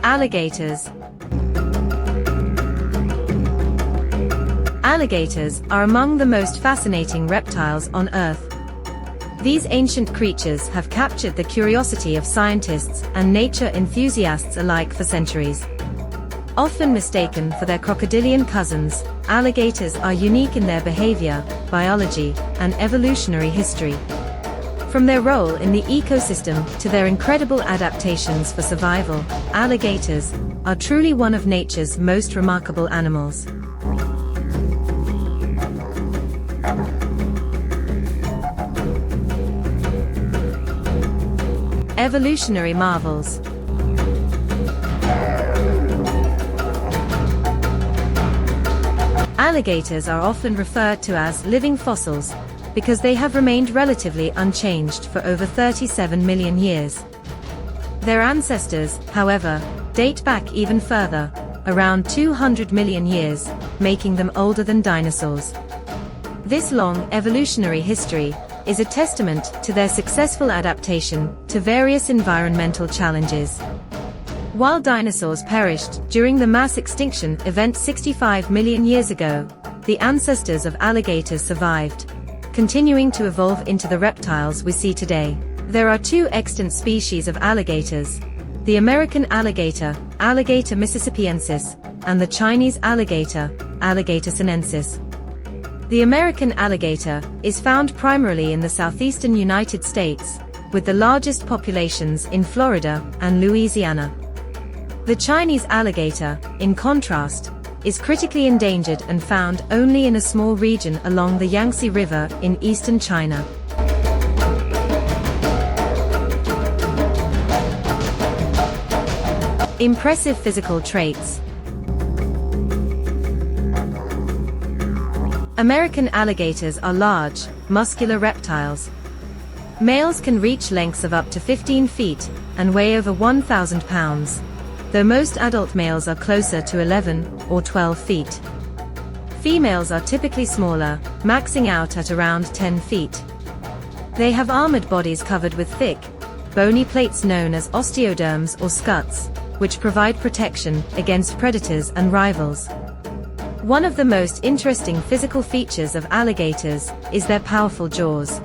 Alligators. Alligators are among the most fascinating reptiles on Earth. These ancient creatures have captured the curiosity of scientists and nature enthusiasts alike for centuries. Often mistaken for their crocodilian cousins, alligators are unique in their behavior, biology, and evolutionary history. From their role in the ecosystem to their incredible adaptations for survival, alligators are truly one of nature's most remarkable animals. Evolutionary marvels. Alligators are often referred to as living fossils because they have remained relatively unchanged for over 37 million years. Their ancestors, however, date back even further, around 200 million years, making them older than dinosaurs. This long evolutionary history is a testament to their successful adaptation to various environmental challenges. While dinosaurs perished during the mass extinction event 65 million years ago, the ancestors of alligators survived, continuing to evolve into the reptiles we see today. There are two extant species of alligators: the American alligator, Alligator mississippiensis, and the Chinese alligator, Alligator sinensis. The American alligator is found primarily in the southeastern United States, with the largest populations in Florida and Louisiana. The Chinese alligator, in contrast, is critically endangered and found only in a small region along the Yangtze River in eastern China. Impressive physical traits. American alligators are large, muscular reptiles. Males can reach lengths of up to 15 feet and weigh over 1,000 pounds, though most adult males are closer to 11 or 12 feet. Females are typically smaller, maxing out at around 10 feet. They have armored bodies covered with thick, bony plates known as osteoderms or scuts, which provide protection against predators and rivals. One of the most interesting physical features of alligators is their powerful jaws.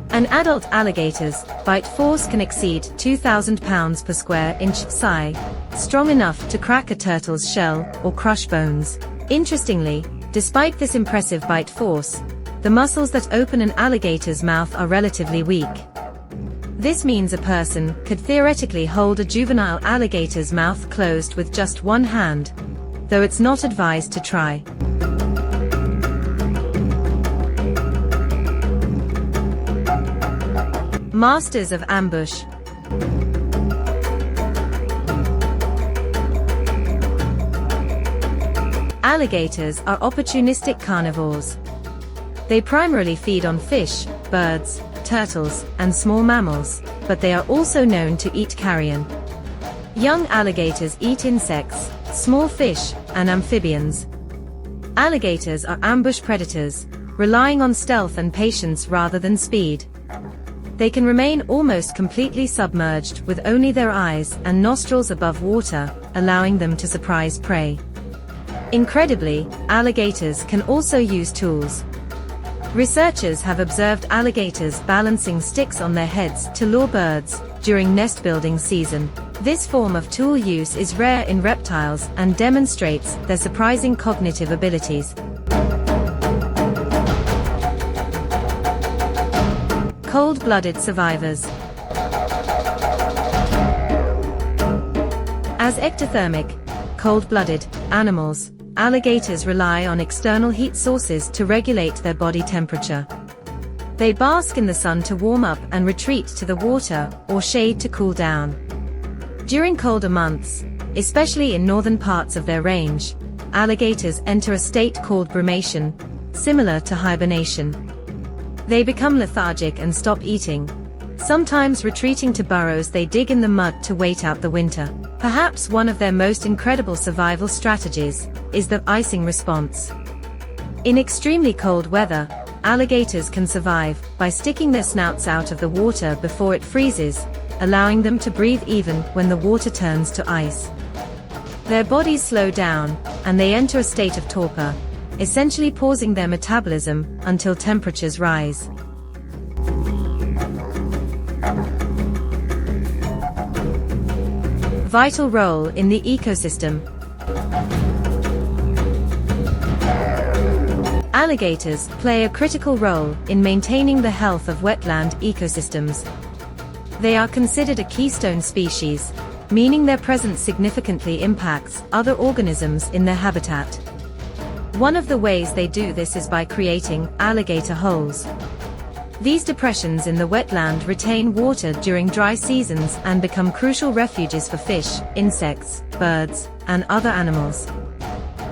An adult alligator's bite force can exceed 2,000 pounds per square inch psi, strong enough to crack a turtle's shell or crush bones. Interestingly, despite this impressive bite force, the muscles that open an alligator's mouth are relatively weak. This means a person could theoretically hold a juvenile alligator's mouth closed with just one hand, though it's not advised to try. Masters of ambush. Alligators are opportunistic carnivores. They primarily feed on fish, birds, turtles, and small mammals, but they are also known to eat carrion. Young alligators eat insects, small fish, and amphibians. Alligators are ambush predators, relying on stealth and patience rather than speed. They can remain almost completely submerged with only their eyes and nostrils above water, allowing them to surprise prey. Incredibly, alligators can also use tools. Researchers have observed alligators balancing sticks on their heads to lure birds during nest building season. This form of tool use is rare in reptiles and demonstrates their surprising cognitive abilities. Cold-blooded survivors. As ectothermic, cold-blooded animals, alligators rely on external heat sources to regulate their body temperature. They bask in the sun to warm up and retreat to the water or shade to cool down. During colder months, especially in northern parts of their range, alligators enter a state called brumation, similar to hibernation. They become lethargic and stop eating, sometimes retreating to burrows they dig in the mud to wait out the winter. Perhaps one of their most incredible survival strategies is the icing response. In extremely cold weather, alligators can survive by sticking their snouts out of the water before it freezes, allowing them to breathe even when the water turns to ice. Their bodies slow down, and they enter a state of torpor, essentially pausing their metabolism until temperatures rise. Vital role in the ecosystem. Alligators play a critical role in maintaining the health of wetland ecosystems. They are considered a keystone species, meaning their presence significantly impacts other organisms in their habitat. One of the ways they do this is by creating alligator holes. These depressions in the wetland retain water during dry seasons and become crucial refuges for fish, insects, birds, and other animals.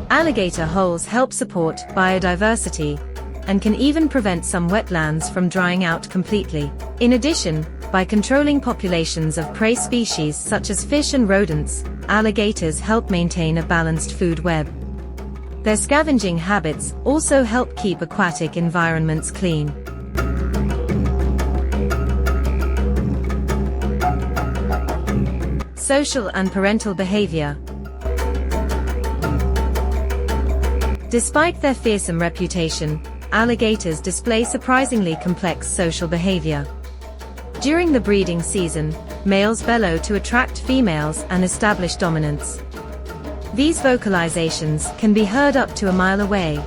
Alligator holes help support biodiversity and can even prevent some wetlands from drying out completely. In addition, by controlling populations of prey species such as fish and rodents, alligators help maintain a balanced food web. Their scavenging habits also help keep aquatic environments clean. Social and parental behavior. Despite their fearsome reputation, alligators display surprisingly complex social behavior. During the breeding season, males bellow to attract females and establish dominance. These vocalizations can be heard up to a mile away,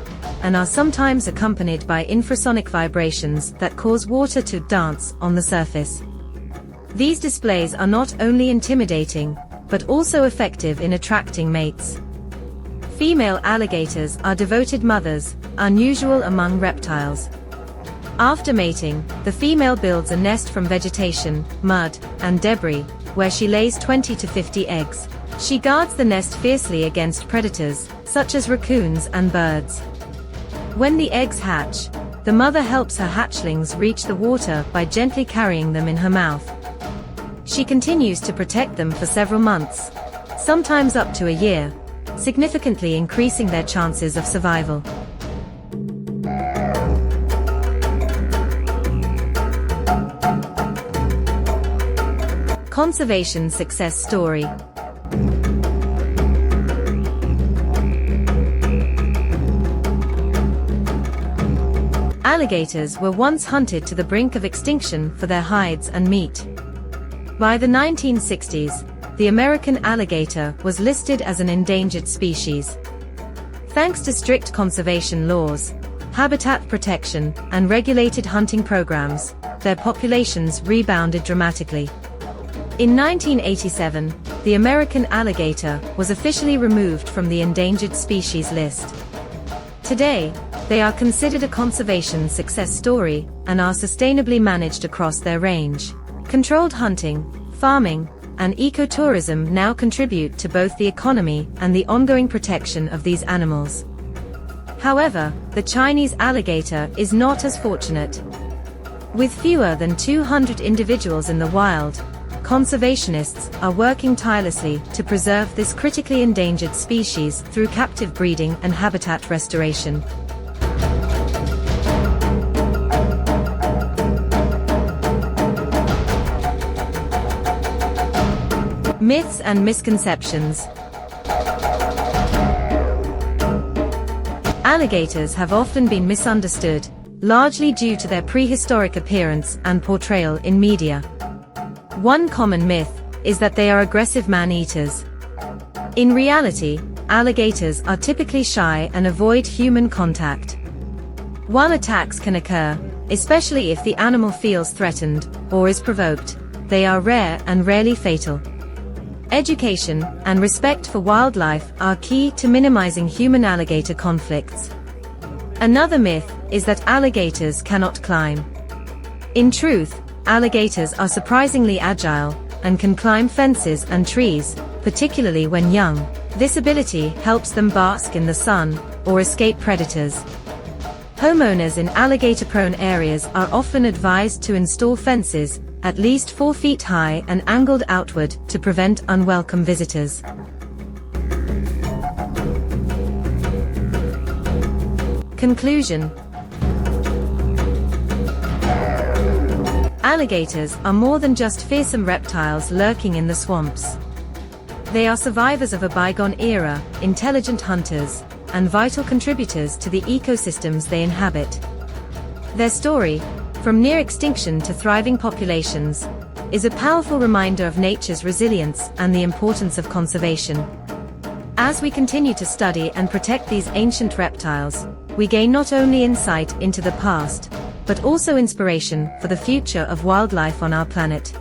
and are sometimes accompanied by infrasonic vibrations that cause water to dance on the surface. These displays are not only intimidating, but also effective in attracting mates. Female alligators are devoted mothers, unusual among reptiles. After mating, the female builds a nest from vegetation, mud, and debris, where she lays 20 to 50 eggs. She guards the nest fiercely against predators, such as raccoons and birds. When the eggs hatch, the mother helps her hatchlings reach the water by gently carrying them in her mouth. She continues to protect them for several months, sometimes up to a year, significantly increasing their chances of survival. Conservation success story. Alligators were once hunted to the brink of extinction for their hides and meat. By the 1960s, the American alligator was listed as an endangered species. Thanks to strict conservation laws, habitat protection, and regulated hunting programs, their populations rebounded dramatically. In 1987, the American alligator was officially removed from the endangered species list. Today, they are considered a conservation success story and are sustainably managed across their range. Controlled hunting, farming, and ecotourism now contribute to both the economy and the ongoing protection of these animals. However, the Chinese alligator is not as fortunate. With fewer than 200 individuals in the wild, conservationists are working tirelessly to preserve this critically endangered species through captive breeding and habitat restoration. Myths and misconceptions. Alligators have often been misunderstood, largely due to their prehistoric appearance and portrayal in media. One common myth is that they are aggressive man-eaters. In reality, alligators are typically shy and avoid human contact. While attacks can occur, especially if the animal feels threatened or is provoked, they are rare and rarely fatal. Education and respect for wildlife are key to minimizing human-alligator conflicts. Another myth is that alligators cannot climb. In truth, alligators are surprisingly agile and can climb fences and trees, particularly when young. This ability helps them bask in the sun or escape predators. Homeowners in alligator-prone areas are often advised to install fences at least 4 feet high and angled outward to prevent unwelcome visitors. Conclusion. Alligators are more than just fearsome reptiles lurking in the swamps. They are survivors of a bygone era, intelligent hunters, and vital contributors to the ecosystems they inhabit. Their story, from near extinction to thriving populations, is a powerful reminder of nature's resilience and the importance of conservation. As we continue to study and protect these ancient reptiles, we gain not only insight into the past, but also inspiration for the future of wildlife on our planet.